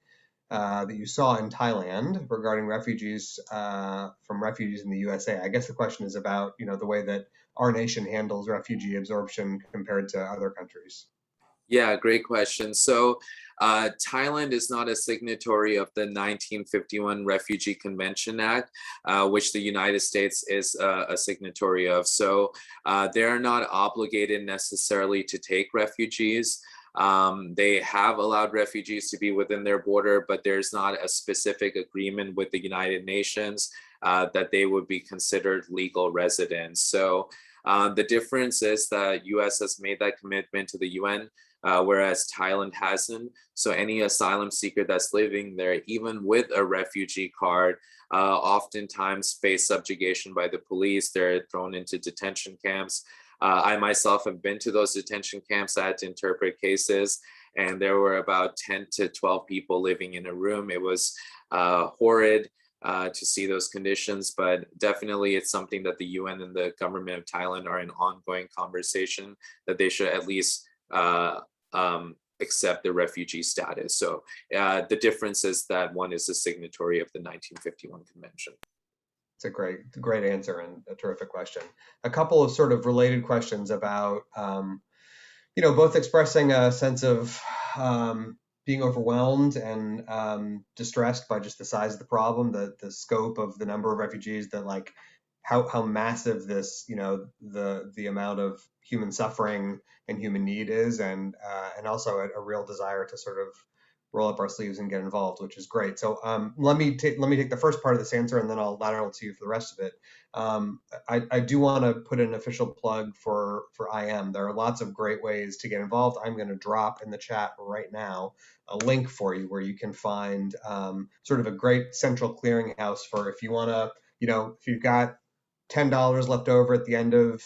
that you saw in Thailand regarding refugees from refugees in the USA? I guess the question is about, the way that our nation handles refugee absorption compared to other countries. Yeah, great question. So Thailand is not a signatory of the 1951 Refugee Convention Act, which the United States is a signatory of. So they're not obligated necessarily to take refugees. They have allowed refugees to be within their border, but there's not a specific agreement with the United Nations that they would be considered legal residents. So the difference is that US has made that commitment to the UN, whereas Thailand hasn't. So any asylum seeker that's living there, even with a refugee card, oftentimes face subjugation by the police. They're thrown into detention camps. I myself have been to those detention camps. I had to interpret cases, and there were about 10 to 12 people living in a room. It was horrid to see those conditions, but definitely it's something that the UN and the government of Thailand are in ongoing conversation that they should at least accept the refugee status. So the difference is that one is a signatory of the 1951 convention. It's a great answer and a terrific question. A couple of sort of related questions about, both expressing a sense of being overwhelmed and distressed by just the size of the problem, the scope of the number of refugees, that like how massive this, the amount of human suffering and human need is, and also a real desire to sort of roll up our sleeves and get involved, which is great. So let me take the first part of this answer, and then I'll lateral to you for the rest of it. I do want to put an official plug for IM. There are lots of great ways to get involved. I'm going to drop in the chat right now a link for you where you can find sort of a great central clearinghouse for if you want to, if you've got $10 left over at the end of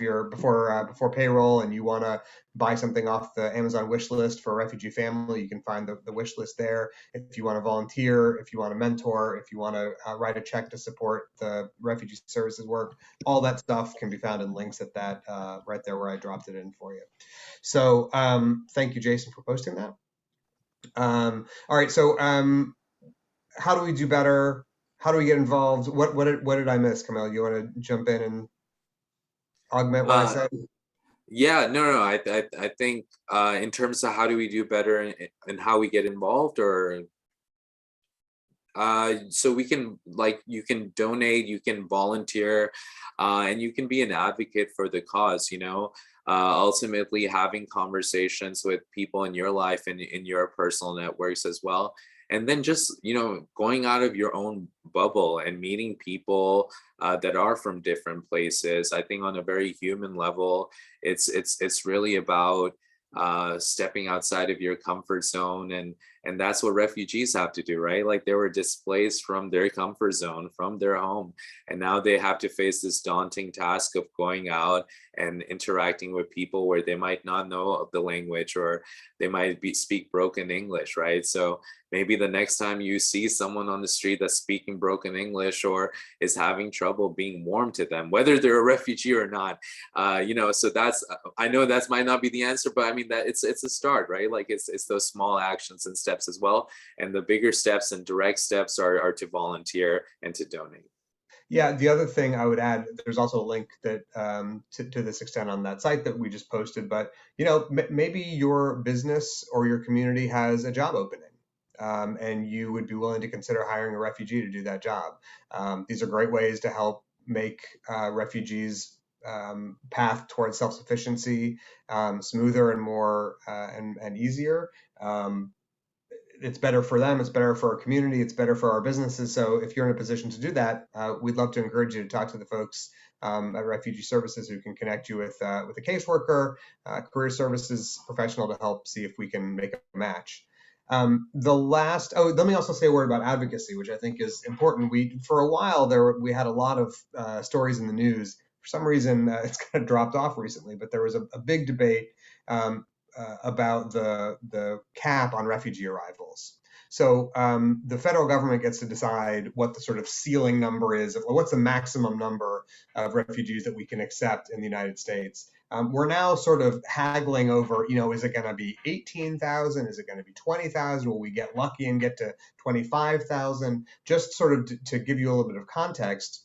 your before payroll, and you want to buy something off the Amazon wish list for a refugee family, you can find the wish list there. If you want to volunteer, if you want to mentor, if you want to write a check to support the Refugee Services work, all that stuff can be found in links at that right there where I dropped it in for you. So thank you, Jason, for posting that. All right, so how do we do better? How do we get involved? What did I miss, Camille? You want to jump in and augment what I said? Yeah, no. I think in terms of how do we do better and how we get involved, or so we can, like, you can donate, you can volunteer, and you can be an advocate for the cause. Ultimately having conversations with people in your life and in your personal networks as well. And then just, going out of your own bubble and meeting people that are from different places. I think on a very human level, it's really about stepping outside of your comfort zone, and that's what refugees have to do, right? Like, they were displaced from their comfort zone, from their home, and now they have to face this daunting task of going out and interacting with people where they might not know the language, or they might speak broken English, right? So maybe the next time you see someone on the street that's speaking broken English or is having trouble being warm to them, whether they're a refugee or not, so that's, I know that might not be the answer, but I mean, that it's a start, right? Like, it's those small actions and steps as well. And the bigger steps and direct steps are to volunteer and to donate. Yeah, the other thing I would add, there's also a link that to this extent on that site that we just posted, but maybe your business or your community has a job opening, and you would be willing to consider hiring a refugee to do that job. These are great ways to help make refugees' path towards self-sufficiency smoother and more and easier. It's better for them, it's better for our community, it's better for our businesses. So if you're in a position to do that, we'd love to encourage you to talk to the folks at Refugee Services who can connect you with a caseworker, career services professional to help see if we can make a match. Let me also say a word about advocacy, which I think is important. For a while we had a lot of stories in the news. For some reason, it's kind of dropped off recently, but there was a big debate about the cap on refugee arrivals. So the federal government gets to decide what the sort of ceiling number is, or what's the maximum number of refugees that we can accept in the United States. We're now sort of haggling over, is it going to be 18,000? Is it going to be 20,000? Will we get lucky and get to 25,000? Just sort of to give you a little bit of context,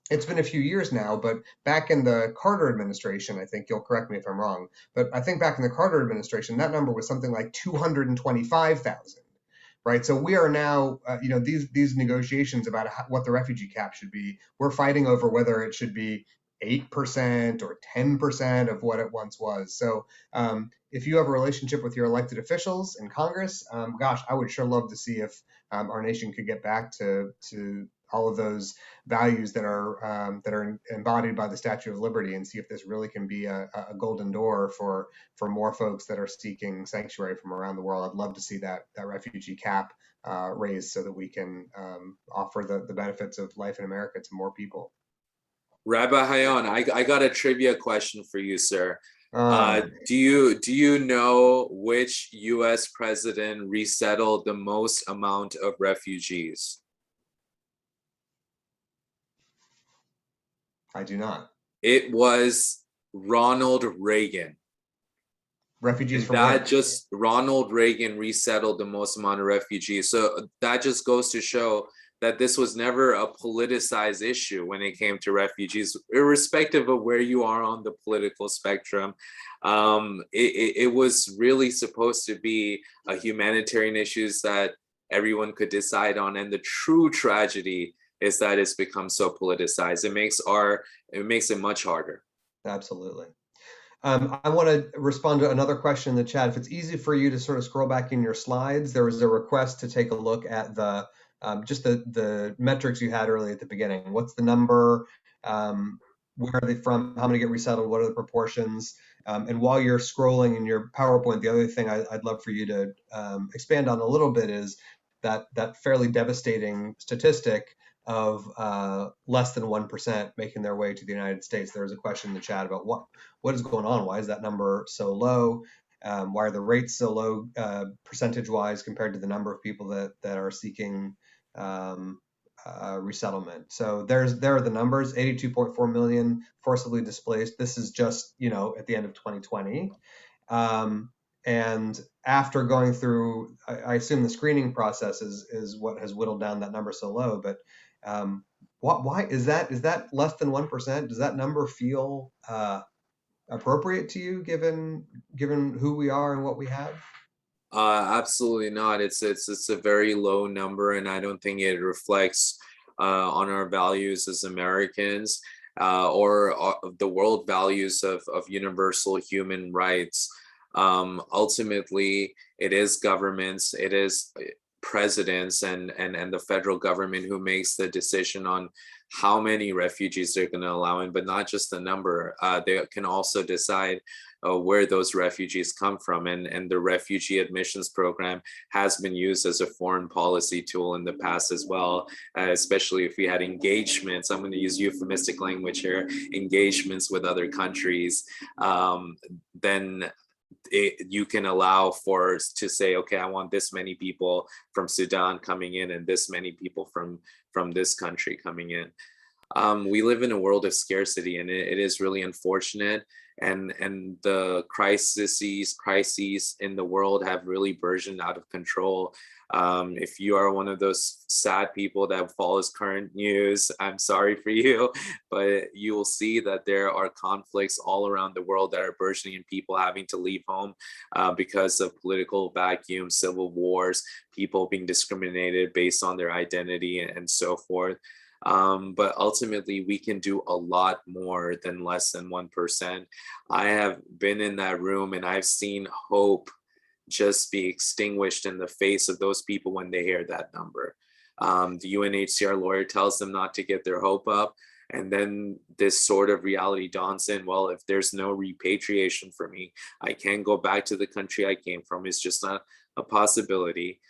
it's been a few years now, but back in the Carter administration, I think you'll correct me if I'm wrong, but I think back in the Carter administration, that number was something like 225,000. Right, so we are now, these negotiations about what the refugee cap should be. We're fighting over whether it should be 8% or 10% of what it once was. So if you have a relationship with your elected officials in Congress, gosh, I would sure love to see if our nation could get back to all of those values that are embodied by the Statue of Liberty, and see if this really can be a golden door for more folks that are seeking sanctuary from around the world. I'd love to see that refugee cap raised so that we can offer the benefits of life in America to more people. Rabbi Hayon, I got a trivia question for you, sir. Do you know which U.S. president resettled the most amount of refugees? I do not. It was Ronald Reagan. Refugees from where? Ronald Reagan resettled the most amount of refugees. So that just goes to show that this was never a politicized issue when it came to refugees, irrespective of where you are on the political spectrum. It was really supposed to be a humanitarian issues that everyone could decide on. And the true tragedy is that it's become so politicized. It makes it much harder. Absolutely. I want to respond to another question in the chat. If it's easy for you to sort of scroll back in your slides, there was a request to take a look at just the metrics you had early at the beginning. What's the number? Where are they from? How many get resettled? What are the proportions? And while you're scrolling in your PowerPoint, the other thing I'd love for you to expand on a little bit is that fairly devastating statistic of less than 1% making their way to the United States. There was a question in the chat about what is going on? Why is that number so low? Why are the rates so low percentage-wise compared to the number of people that are seeking resettlement? So there are the numbers: 82.4 million forcibly displaced. This is just at the end of 2020. And after going through, I assume the screening process is what has whittled down that number so low. But why is that less than 1%? Does that number feel appropriate to you, given who we are and what we have? Absolutely not. It's a very low number, and I don't think it reflects on our values as Americans or the world values of universal human rights. Ultimately, it is governments, it is presidents and the federal government who makes the decision on how many refugees they're going to allow in, but not just the number. They can also decide where those refugees come from. And the refugee admissions program has been used as a foreign policy tool in the past as well, especially if we had engagements. I'm going to use euphemistic language here, engagements with other countries, then you can allow to say, okay, I want this many people from Sudan coming in and this many people from this country coming in. We live in a world of scarcity, and it is really unfortunate. And the crises in the world have really burgeoned out of control. If you are one of those sad people that follows current news, I'm sorry for you, but you will see that there are conflicts all around the world that are burgeoning and people having to leave home because of political vacuum, civil wars, people being discriminated based on their identity and so forth. But ultimately, we can do a lot more than less than 1%. I have been in that room and I've seen hope just be extinguished in the face of those people when they hear that number. The UNHCR lawyer tells them not to get their hope up. And then this sort of reality dawns in. Well, if there's no repatriation for me, I can't go back to the country I came from. It's just not a possibility.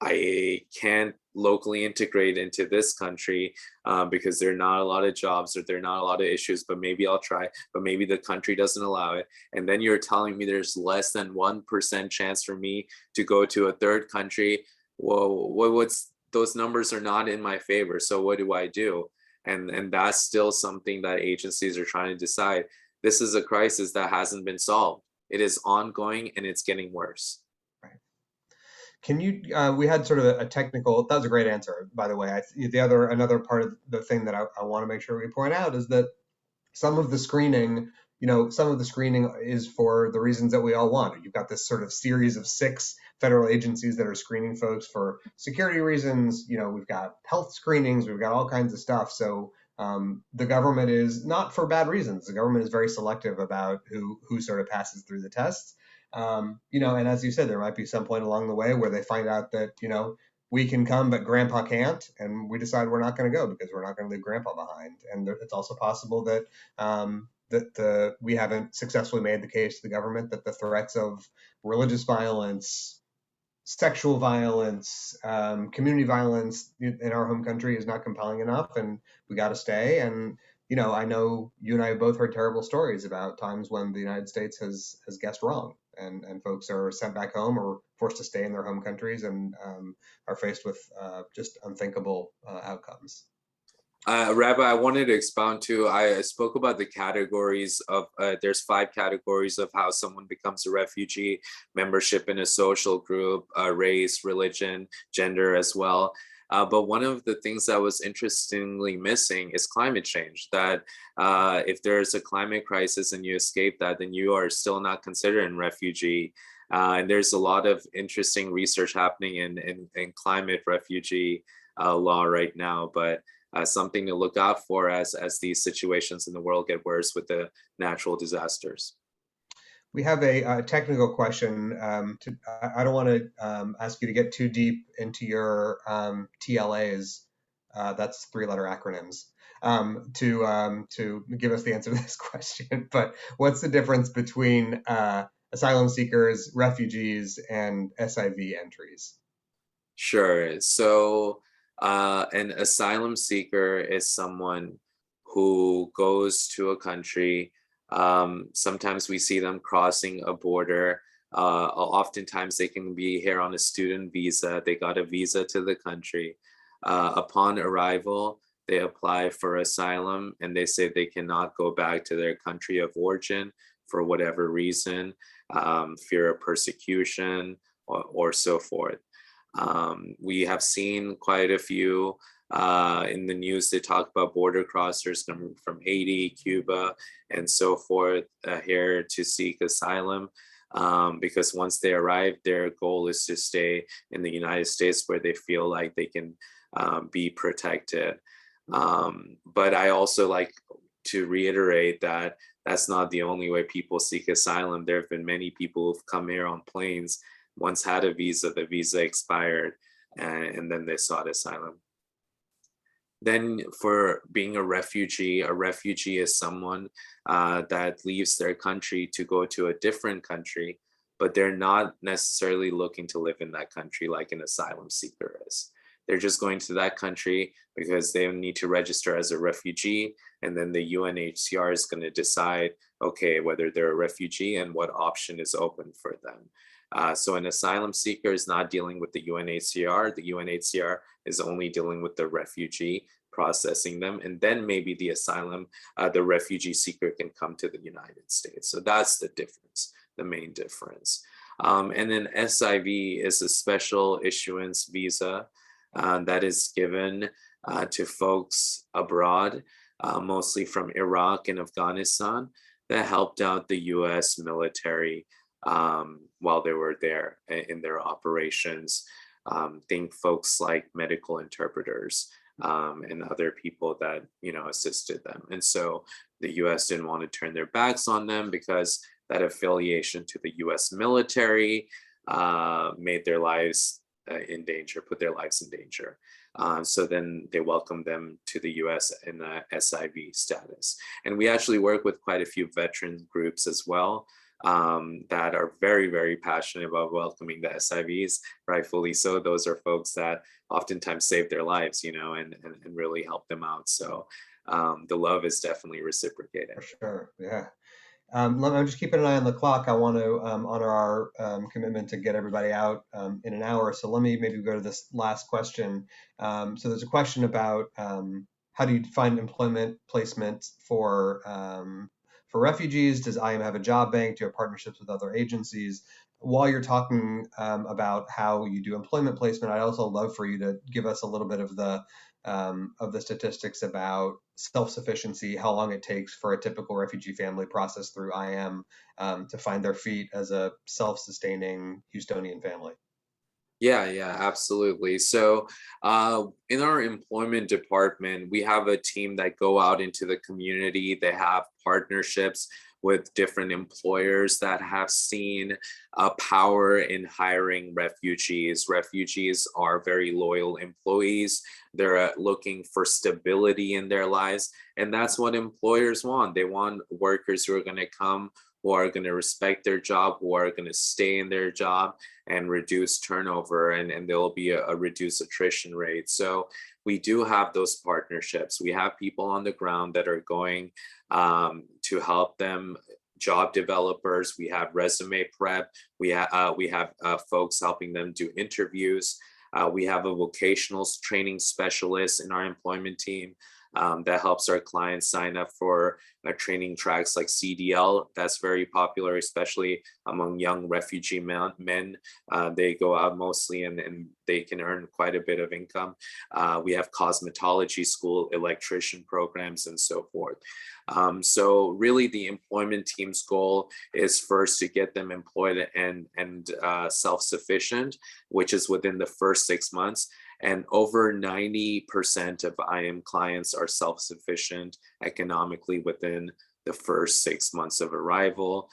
I can't locally integrate into this country because there are not a lot of jobs or there are not a lot of issues, but maybe I'll try, but maybe the country doesn't allow it. And then you're telling me there's less than 1% chance for me to go to a third country. Well, what's those numbers are not in my favor. So what do I do? And that's still something that agencies are trying to decide. This is a crisis that hasn't been solved. It is ongoing and it's getting worse. Right. Can you, we had sort of a technical, that was a great answer, by the way. Another part of the thing that I want to make sure we point out is that some of the screening, some of the screening is for the reasons that we all want. You've got this sort of series of 6 federal agencies that are screening folks for security reasons. We've got health screenings, we've got all kinds of stuff. So the government is not for bad reasons. The government is very selective about who sort of passes through the tests. And as you said, there might be some point along the way where they find out that, we can come, but grandpa can't, and we decide we're not going to go because we're not going to leave grandpa behind. And it's also possible that we haven't successfully made the case to the government that the threats of religious violence, sexual violence, community violence in our home country is not compelling enough, and we got to stay. And I know you and I have both heard terrible stories about times when the United States has guessed wrong, and folks are sent back home or forced to stay in their home countries and are faced with just unthinkable outcomes. Rabbi, I wanted to expound too. I spoke about the categories of, there's 5 categories of how someone becomes a refugee: membership in a social group, race, religion, gender as well. But one of the things that was interestingly missing is climate change, that if there's a climate crisis and you escape that, then you are still not considered a refugee. And there's a lot of interesting research happening in climate refugee law right now, but something to look out for as these situations in the world get worse with the natural disasters. We have a technical question. I don't want to ask you to get too deep into your TLAs. That's 3-letter acronyms. To give us the answer to this question. But what's the difference between asylum seekers, refugees, and SIV entries? Sure. So an asylum seeker is someone who goes to a country. Sometimes we see them crossing a border. Oftentimes they can be here on a student visa. They got a visa to the country. Upon arrival, they apply for asylum and they say they cannot go back to their country of origin for whatever reason, fear of persecution or so forth. We have seen quite a few in the news. They talk about border crossers coming from Haiti, Cuba, and so forth here to seek asylum because once they arrive, their goal is to stay in the United States where they feel like they can be protected. But I also like to reiterate that that's not the only way people seek asylum. There have been many people who've come here on planes, once had a visa, the visa expired, and then they sought asylum. Then for being a refugee is someone that leaves their country to go to a different country, but they're not necessarily looking to live in that country like an asylum seeker is. They're just going to that country because they need to register as a refugee, and then the UNHCR is going to decide, okay, whether they're a refugee and what option is open for them. So an asylum seeker is not dealing with the UNHCR. The UNHCR is only dealing with the refugee, processing them, and then maybe the refugee seeker can come to the United States. So that's the difference, the main difference. And then SIV is a special issuance visa that is given to folks abroad, mostly from Iraq and Afghanistan, that helped out the US military while they were there in their operations. Think folks like medical interpreters and other people that assisted them. And so the US didn't want to turn their backs on them because that affiliation to the US military made their lives in danger, put their lives in danger. So then they welcomed them to the US in a SIV status. And we actually work with quite a few veteran groups as well. that are very, very passionate about welcoming the SIVs, rightfully so. Those are folks that oftentimes save their lives, and really help them out. So the love is definitely reciprocated. For sure. Yeah. I'm just keeping an eye on the clock. I want to honor our commitment to get everybody out in an hour. So let me maybe go to this last question. So there's a question about how do you find employment placement for refugees? Does IM have a job bank? Do you have partnerships with other agencies? While you're talking about how you do employment placement, I'd also love for you to give us a little bit of the statistics about self-sufficiency, how long it takes for a typical refugee family process through IM to find their feet as a self-sustaining Houstonian family. Yeah, absolutely. So, in our employment department, we have a team that go out into the community. They have partnerships with different employers that have seen power in hiring refugees. Refugees are very loyal employees. They're looking for stability in their lives, and that's what employers want. They want workers who are going to come, who are going to respect their job, who are going to stay in their job and reduce turnover, and there will be a reduced attrition rate. So we do have those partnerships. We have people on the ground that are going to help them, job developers. We have resume prep. We have folks helping them do interviews. We have a vocational training specialist in our employment team that helps our clients sign up for training tracks like CDL. That's very popular, especially among young refugee men. They go out mostly and they can earn quite a bit of income. We have cosmetology school, electrician programs, and so forth. So really the employment team's goal is first to get them employed and self-sufficient, which is within the first 6 months. And over 90% of IM clients are self-sufficient economically within the first 6 months of arrival,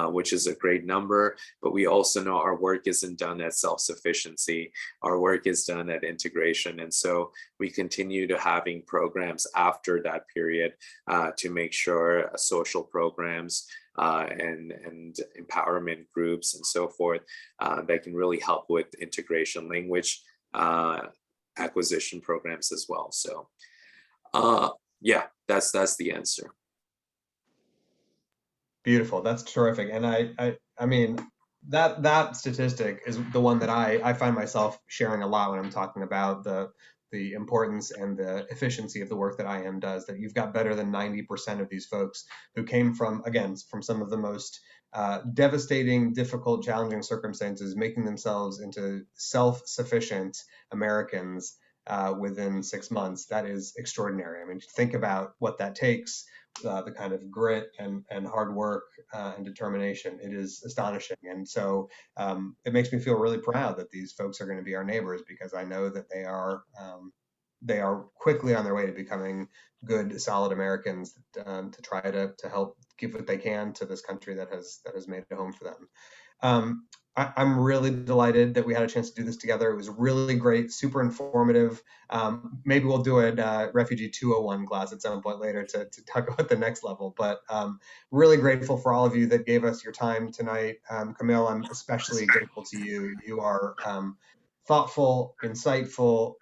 which is a great number. But we also know our work isn't done at self-sufficiency. Our work is done at integration. And so we continue to having programs after that period to make sure social programs and empowerment groups and so forth that can really help with integration, language acquisition programs as well. So yeah, that's the answer. Beautiful. That's terrific. And I mean, that statistic is the one that I find myself sharing a lot when I'm talking about the importance and the efficiency of the work that IM does, that you've got better than 90% of these folks who came from, again, from some of the most devastating, difficult, challenging circumstances, making themselves into self-sufficient Americans within 6 months. That is extraordinary. I mean, think about what that takes, the kind of grit and hard work and determination. It is astonishing. And so it makes me feel really proud that these folks are going to be our neighbors, because I know that they are quickly on their way to becoming good, solid Americans to try to help give what they can to this country that has made a home for them. I'm really delighted that we had a chance to do this together. It was really great, super informative. Maybe we'll do a Refugee 201 class at some point later to talk about the next level. But really grateful for all of you that gave us your time tonight. Camille, I'm especially grateful to you. You are thoughtful, insightful,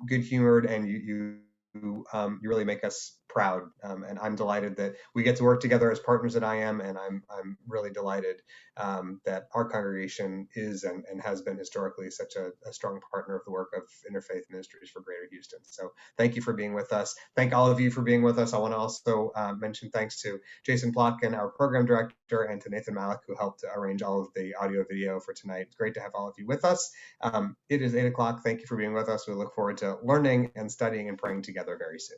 good-humored, and you really make us proud. And I'm delighted that we get to work together as partners at IM, and I'm really delighted that our congregation is and has been historically such a strong partner of the work of Interfaith Ministries for Greater Houston. So thank you for being with us. Thank all of you for being with us. I want to also mention thanks to Jason Plotkin, our program director, and to Nathan Malik, who helped arrange all of the audio video for tonight. It's great to have all of you with us. It is 8 o'clock. Thank you for being with us. We look forward to learning and studying and praying together very soon.